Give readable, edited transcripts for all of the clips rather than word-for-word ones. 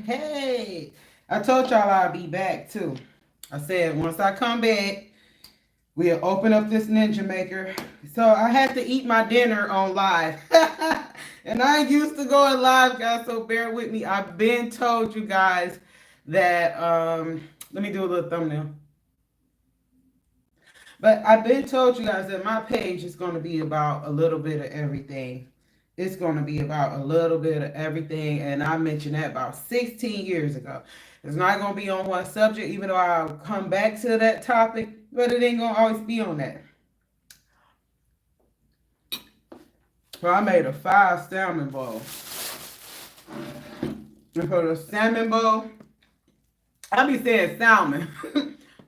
Hey, I told y'all I'll be back too. I said once I come back, we'll open up this Ninja Maker. So I had to eat my dinner on live. And I ain't used to going live, guys, so bear with me. I've been told you guys that let me do a little thumbnail. But I've been told you guys that my page is going to be about a little bit of everything. It's going to be about a little bit of everything, and I mentioned that about 16 years ago. It's not going to be on one subject, even though I'll come back to that topic, but it ain't going to always be on that. So I made a 5 salmon bowl. And for the salmon bowl, I be saying salmon.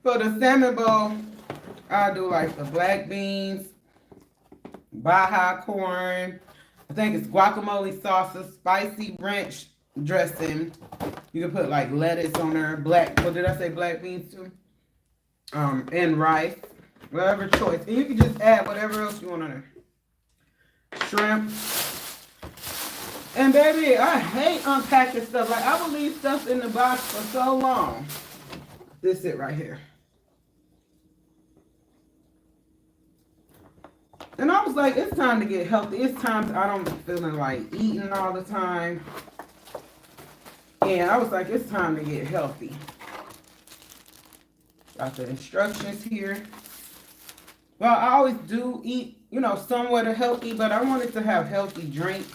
For the salmon bowl, I do like the black beans, Baja corn. I think it's guacamole salsa, spicy ranch dressing. You can put like lettuce on there, black. What did I say? Black beans too. And rice, whatever choice. And you can just add whatever else you want on there. Shrimp. And baby, I hate unpacking stuff. Like I will leave stuff in the box for so long. This it right here. And I was like, it's time to get healthy. It's times I don't be feeling like eating all the time. And I was like, it's time to get healthy. Got the instructions here. Well, I always do eat, somewhat of healthy, but I wanted to have healthy drinks.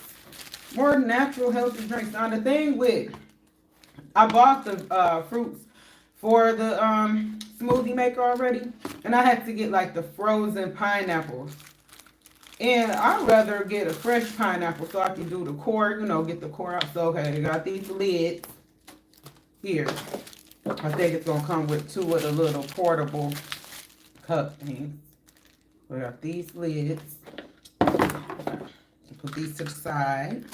More natural healthy drinks. Now, the thing with, I bought the fruits for the smoothie maker already. And I had to get like the frozen pineapples. And I'd rather get a fresh pineapple so I can do the core, get the core out. So, okay, I got these lids here. I think it's going to come with 2 of the little portable cup things. We got these lids. Put these to the side.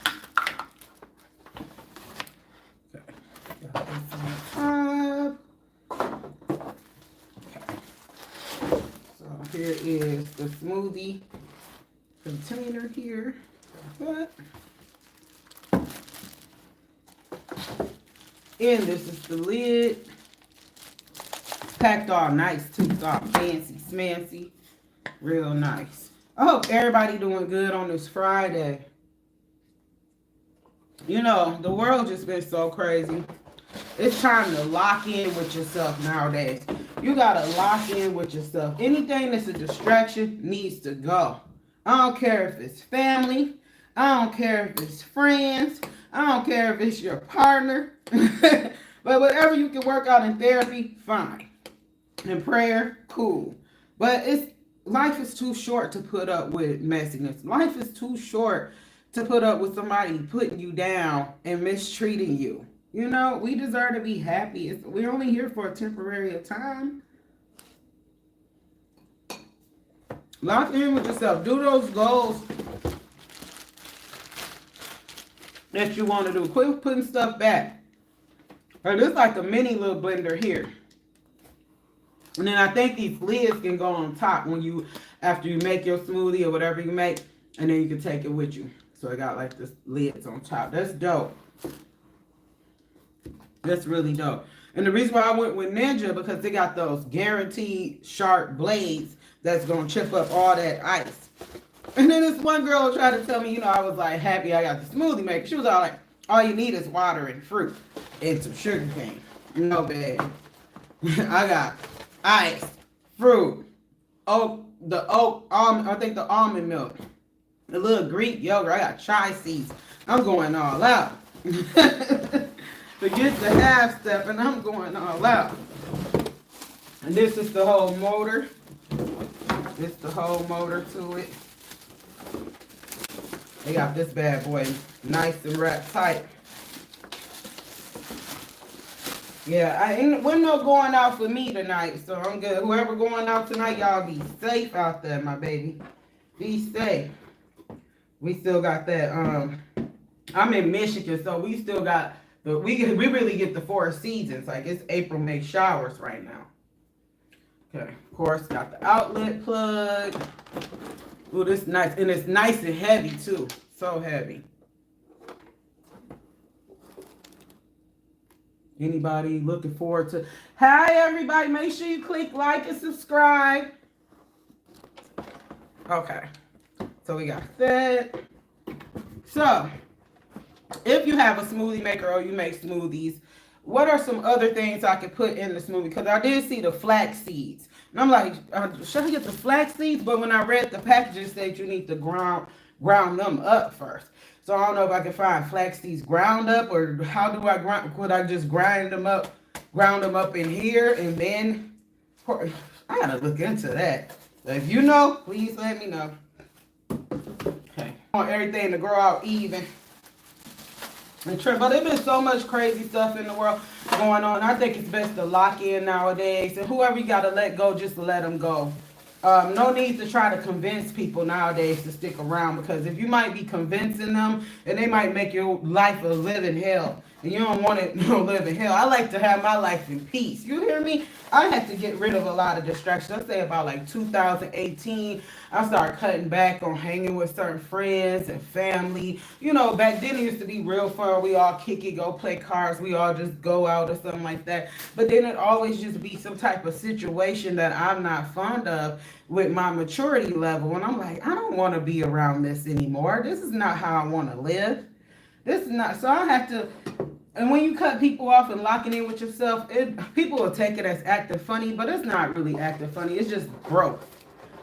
Okay. Got this on top. Okay. So here is the smoothie container here. And this is the lid. Packed all nice too. It's all fancy, smancy. Real nice. I hope everybody doing good on this Friday. The world just been so crazy. It's time to lock in with yourself nowadays. You gotta lock in with yourself. Anything that's a distraction needs to go. I don't care if it's family. I don't care if it's friends. I don't care if it's your partner. But whatever you can work out in therapy, fine. In prayer, cool. But life is too short to put up with messiness. Life is too short to put up with somebody putting you down and mistreating you. We deserve to be happy. We're only here for a temporary time. Lock in with yourself. Do those goals that you want to do. Quit putting stuff back. There's like a mini little blender here. And then I think these lids can go on top after you make your smoothie or whatever you make. And then you can take it with you. So I got like this lids on top. That's dope. That's really dope. And the reason why I went with Ninja, because they got those guaranteed sharp blades that's going to chip up all that ice. And then this one girl tried to tell me, I was like happy I got the smoothie maker. She was all like, all you need is water and fruit and some sugar cane. No, babe. I got ice, fruit, I think the almond milk, the little Greek yogurt. I got chai seeds. I'm going all out. Forget the half step, and I'm going all out. And this is the whole motor. This is the whole motor to it. They got this bad boy nice and wrapped tight. Yeah, wasn't no going out for me tonight, so I'm good. Whoever going out tonight, y'all be safe out there, my baby. Be safe. We still got that. I'm in Michigan, so we still got we really get the 4 seasons. Like it's April, May showers right now. Okay, of course, got the outlet plug. Ooh, this is nice, and it's nice and heavy too. So heavy. Anybody looking forward to? Hi, everybody. Make sure you click like and subscribe. Okay. So we got that. So if you have a smoothie maker or you make smoothies, what are some other things I could put in the smoothie? Because I did see the flax seeds. And I'm like, should I get the flax seeds? But when I read the package, it said you need to ground them up first. So I don't know if I can find flax seeds ground up, or how do I grind? Could I just ground them up in here and then I gotta look into that. If you know, please let me know. Okay. I want everything to grow out even. But there's been so much crazy stuff in the world going on. I think it's best to lock in nowadays. And whoever you got to let go, just to let them go. No need to try to convince people nowadays to stick around, because if you might be convincing them, and they might make your life a living hell. And you don't want it to live in hell. I like to have my life in peace. You hear me? I had to get rid of a lot of distractions. I'd say about like 2018, I started cutting back on hanging with certain friends and family. You know, back then it used to be real fun. We all kick it, go play cards. We all just go out or something like that. But then it always just be some type of situation that I'm not fond of with my maturity level. And I'm like, I don't want to be around this anymore. This is not how I want to live. This is not. So I have to. And when you cut people off and locking in with yourself, people will take it as acting funny, but it's not really acting funny. It's just growth.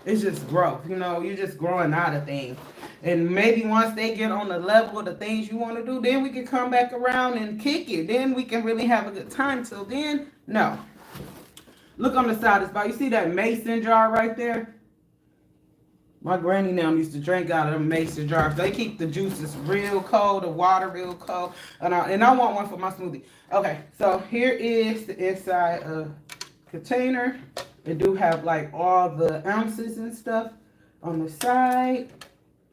It's just growth. You know, you're just growing out of things. And maybe once they get on the level of the things you want to do, then we can come back around and kick it. Then we can really have a good time. Till then, no. Look on the side of this bottle. You see that mason jar right there? My granny and them used to drink out of them mason jars. They keep the juices real cold, the water real cold. And I want one for my smoothie. Okay, so here is the inside of container. It do have like all the ounces and stuff on the side.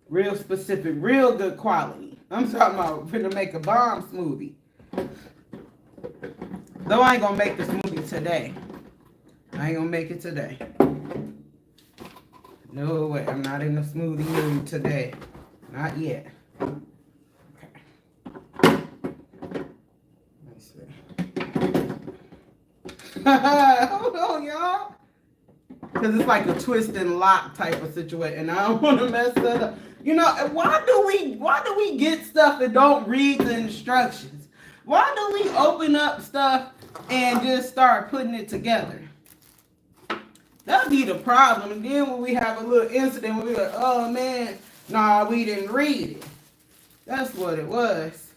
Real specific, real good quality. I'm talking about finna make a bomb smoothie. Though I ain't gonna make the smoothie today. I ain't gonna make it today. No way, I'm not in the smoothie mood today. Not yet. Okay. Let's see. Hold on, y'all. Because it's like a twist and lock type of situation. And I don't want to mess that up. You know, why do we get stuff and don't read the instructions? Why do we open up stuff and just start putting it together? That'd be the problem. And then when we have a little incident, we'll be like, oh man, nah, we didn't read it. That's what it was.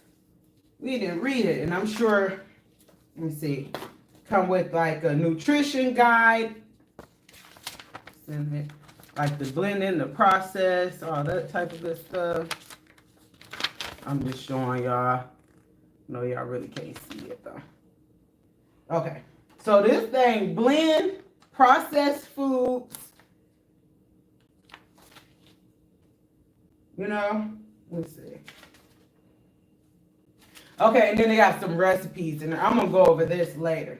We didn't read it. And I'm sure, let me see, come with like a nutrition guide. Like the blending, the process, all that type of good stuff. I'm just showing y'all. No, y'all really can't see it though. Okay. So this thing blend processed foods, you know, let's see. Okay, and then they got some recipes, and I'm gonna go over this later.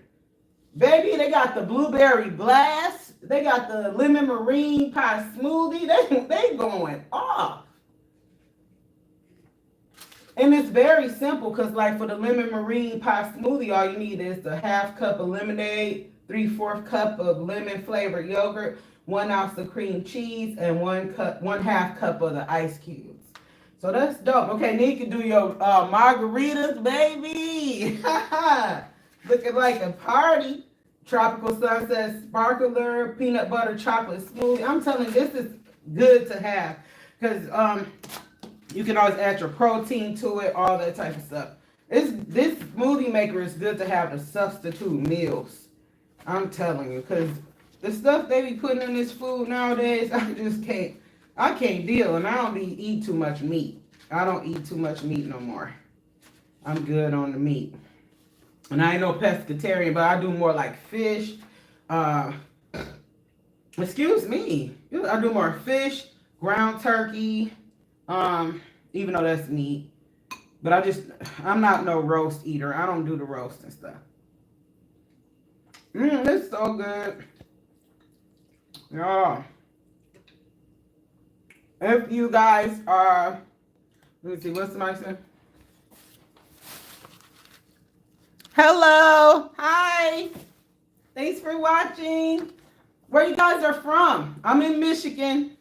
Baby, they got the blueberry blast, they got the lemon meringue pie smoothie, they going off. And it's very simple, because like for the lemon meringue pie smoothie, all you need is a half cup of lemonade, 3/4 cup of lemon flavored yogurt, 1 ounce of cream cheese, and 1/2 cup of the ice cubes. So that's dope. Okay, then you can do your margaritas, baby. Looking like a party. Tropical Sunset Sparkler, peanut butter chocolate smoothie. I'm telling you, this is good to have, because you can always add your protein to it, all that type of stuff. This smoothie maker is good to have to substitute meals. I'm telling you, because the stuff they be putting in this food nowadays, I can't deal, and I don't eat too much meat. I don't eat too much meat no more. I'm good on the meat. And I ain't no pescatarian, but I do more like fish. Excuse me. I do more fish, ground turkey, even though that's meat. But I'm not no roast eater. I don't do the roast and stuff. It's so good. Yeah. If you guys are, let me see, what's the nice thing? Hello. Hi. Thanks for watching. Where you guys are from? I'm in Michigan.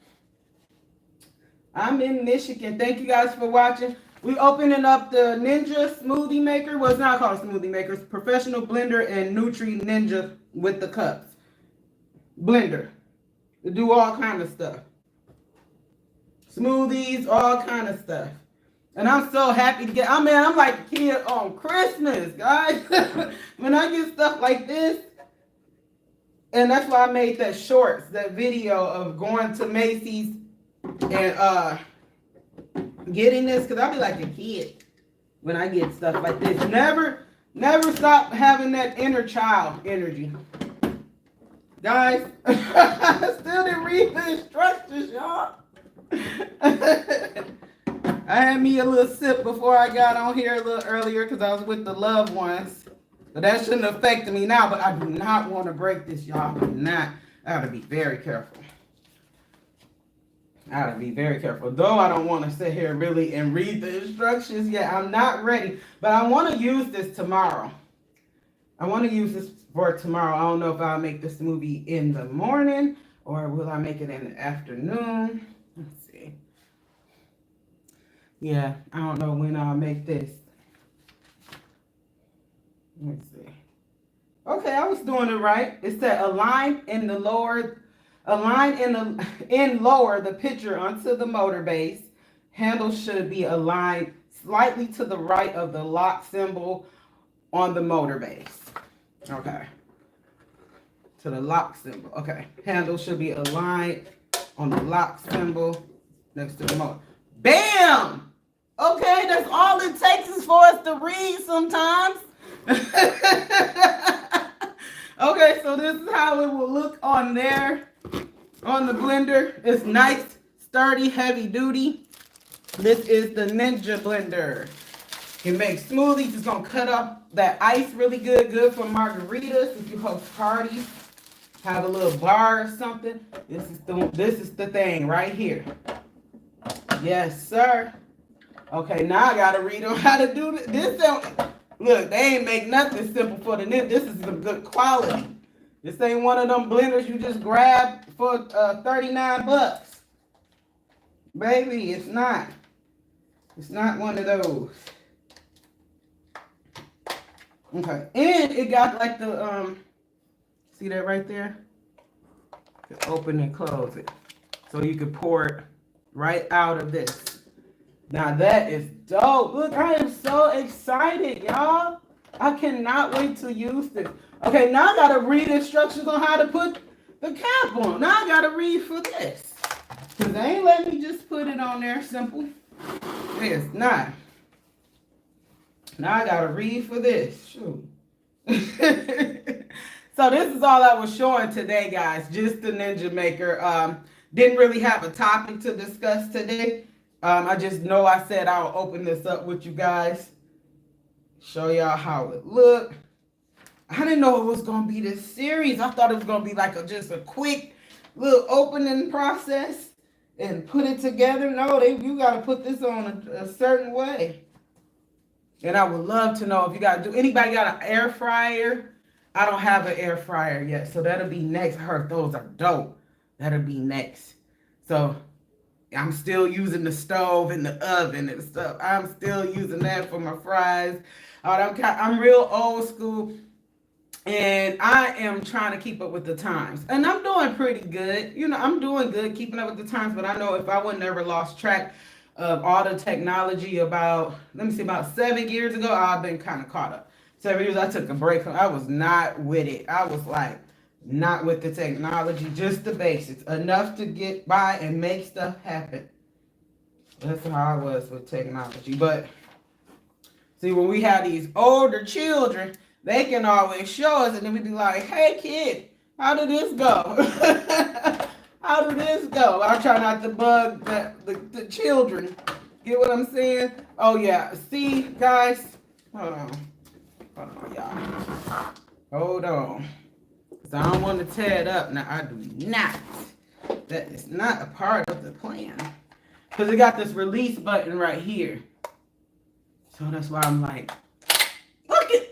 Thank you guys for watching. We opening up the Ninja Smoothie Maker. Well, it's not called Smoothie Maker. It's Professional Blender and Nutri Ninja with the cups. Blender. To do all kind of stuff. Smoothies, all kind of stuff. And I'm so happy to get, I'm like a kid on Christmas, guys. When I get stuff like this, and that's why I made that shorts, that video of going to Macy's and getting this, because I'll be like a kid when I get stuff like this. Never stop having that inner child energy. Guys, I still didn't read the instructions, y'all. I had me a little sip before I got on here a little earlier because I was with the loved ones. But that shouldn't affect me now. But I do not want to break this, y'all. I do not. I gotta be very careful. Though I don't want to sit here really and read the instructions yet. I'm not ready. But I want to use this tomorrow. I don't know if I'll make this movie in the morning or will I make it in the afternoon. Let's see. Yeah, I don't know when I'll make this. Let's see. Okay, I was doing it right. It said align lower the picture onto the motor base. Handle should be aligned slightly to the right of the lock symbol on the motor base. Okay. To the lock symbol. Okay. Handle should be aligned on the lock symbol next to the motor. Bam! Okay, that's all it takes is for us to read sometimes. Okay, so this is how it will look on there, on the blender. It's nice, sturdy, heavy duty. This is the Ninja Blender. It makes smoothies. It's gonna cut up that ice really good for margaritas. If you host parties, have a little bar or something. This is the thing right here. Yes, sir. Okay, now I gotta read them how to do this. Look, they ain't make nothing simple for the Ninja. This is some good quality. This ain't one of them blenders you just grab for 39 bucks. Baby, it's not. It's not one of those. Okay, and it got like the, see that right there? You can open and close it. So you can pour it right out of this. Now that is dope. Look, I am so excited, y'all. I cannot wait to use this. Okay, now I gotta read instructions on how to put the cap on. Now I gotta read for this. Because they ain't letting me just put it on there simple. It's not. Now I gotta read for this. Shoot. So this is all I was showing today, guys. Just the Ninja Maker. Didn't really have a topic to discuss today. I just know I said I'll open this up with you guys. Show y'all how it looked. I didn't know it was going to be this series. I thought it was going to be like just a quick little opening process and put it together. No, you got to put this on a certain way. And I would love to know if you got anybody got an air fryer? I don't have an air fryer yet, so that'll be next. I heard those are dope. That'll be next. So I'm still using the stove and the oven and stuff. I'm still using that for my fries. I'm real old school, and I am trying to keep up with the times. And I'm doing pretty good. You know, I'm doing good keeping up with the times, but I know if I would never lost track of all the technology about 7 years ago, I've been kind of caught up. 7 years, I took a break. I was not with it. I was like, not with the technology, just the basics. Enough to get by and make stuff happen. That's how I was with technology. But see, when we have these older children, they can always show us, and then we be like, hey, kid, how did this go? How did this go? I try not to bug the children. Get what I'm saying? Oh, yeah. See, guys? Hold on, y'all. Hold on. So I don't want to tear it up. Now, I do not. That is not a part of the plan. Because it got this release button right here. So that's why I'm like, look at.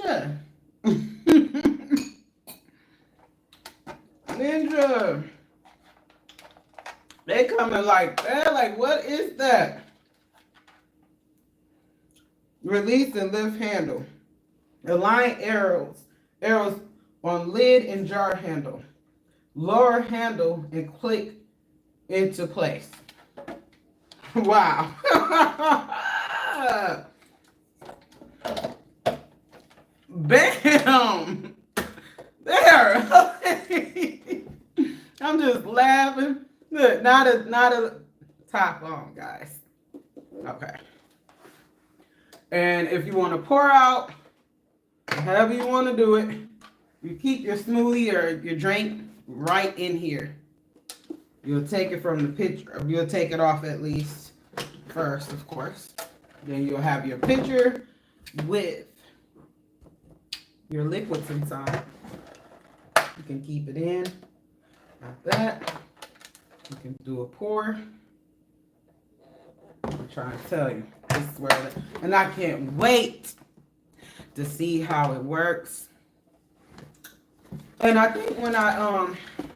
Ninja. Ninja. They coming like that. Like, what is that? Release and lift handle. Align arrows on lid and jar handle. Lower handle and click into place. Wow. Bam. There. I'm just laughing. Look, not a top on, guys. Okay. And if you want to pour out, however you want to do it, you keep your smoothie or your drink right in here. You'll take it from the pitcher. You'll take it off at least first, of course. Then you'll have your pitcher with your liquids inside. You can keep it in like that. You can do a pour. I'm trying to tell you. This is where and I can't wait to see how it works. And I think when I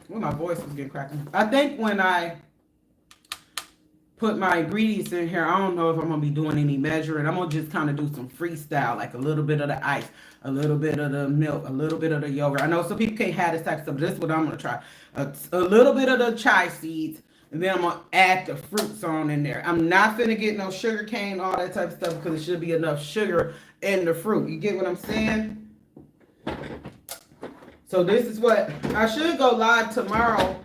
well, my voice was getting cracking. I think when I put my ingredients in here, I don't know if I'm gonna be doing any measuring. I'm gonna just kind of do some freestyle, like a little bit of the ice, a little bit of the milk, a little bit of the yogurt. I know some people can't have this type of stuff, but this is what I'm gonna try. A little bit of the chia seeds, and then I'm gonna add the fruits on in there. I'm not gonna get no sugar cane, all that type of stuff, because it should be enough sugar in the fruit. You get what I'm saying? So this is what I should go live tomorrow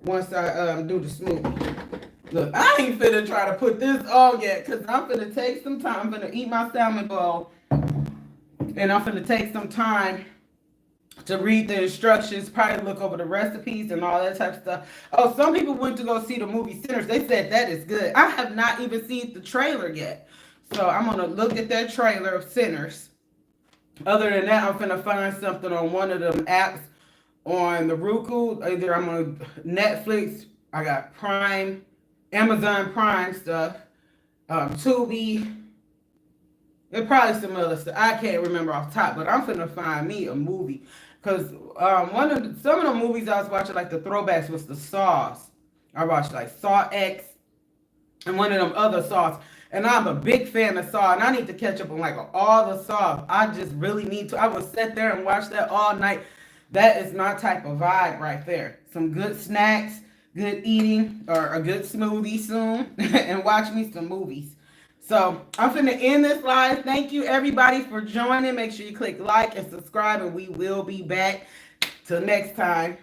once I do the smoothie. Look, I ain't finna try to put this on yet, because I'm finna take some time. I'm finna eat my salmon bowl, and I'm finna take some time to read the instructions, probably look over the recipes and all that type of stuff. Oh, some people went to go see the movie Sinners. They said that is good. I have not even seen the trailer yet. So I'm going to look at that trailer of Sinners. Other than that, I'm finna find something on one of them apps on the Roku. Either I'm on Netflix, I got Prime, Amazon Prime stuff, Tubi, and probably some other stuff. I can't remember off top, but I'm finna find me a movie. Because some of the movies I was watching, like the throwbacks, was the Saws. I watched like Saw X and one of them other Saws. And I'm a big fan of Saw, and I need to catch up on like all the Saws. I just really need to. I will sit there and watch that all night. That is my type of vibe right there. Some good snacks, good eating, or a good smoothie soon, and watch me some movies. So I'm finna end this live. Thank you everybody for joining. Make sure you click like and subscribe, and we will be back till next time.